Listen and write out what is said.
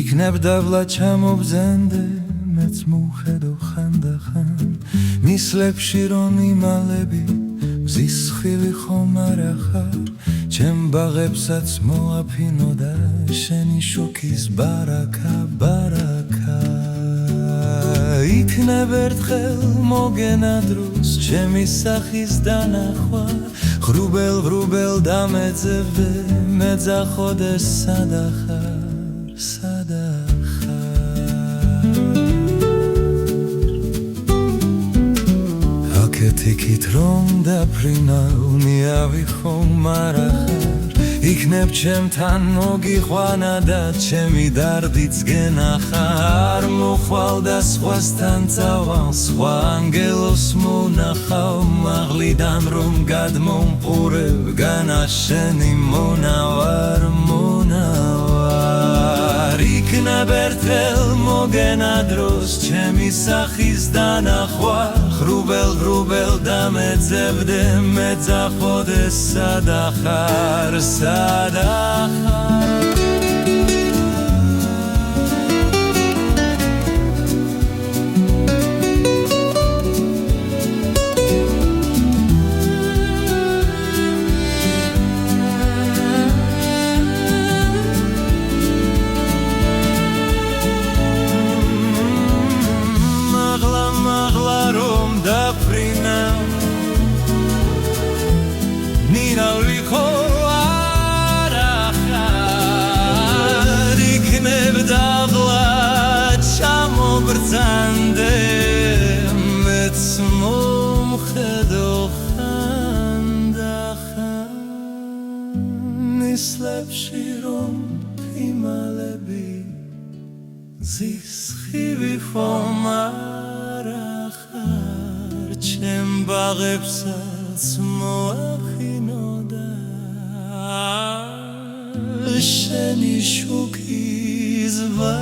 იქნებ დავლა ჩამობზენდე მეც მუხედო ხანდახან მის ლებში რომ იმალები მზის ხილი ხომ არ ახარ ჩემ ბაღებსაც მოაფინო და შენი შუქის ბარაკა ბარაკა იქნებ ერთხელ მოგენა დროს ჩემი სახის დანახვა ღრუბელ დამეძებდე მეძახოდე სადახარ აქეთ-იქით რომ დაფრინავ ხომ არ ახარ იქნებ ჩემთან მოგიყვანა და ჩემი დარდიც გენახა არ მოხვალ და სხვასთან წავალ სხვა ანგელოს მონახავ მაღლიდან რომ გადმომყურებ განაშენი მონავარ იქნებ ერთხელ მოგენა დროს ჩემი სახის დანახვა ღრუბელ დამეძებდე მეძახოდე სადახარ Zande met mom gedochan dachan nislep shirom imalebi zis khivi fomarachar chem bagepsats moachinoda sheni shukizva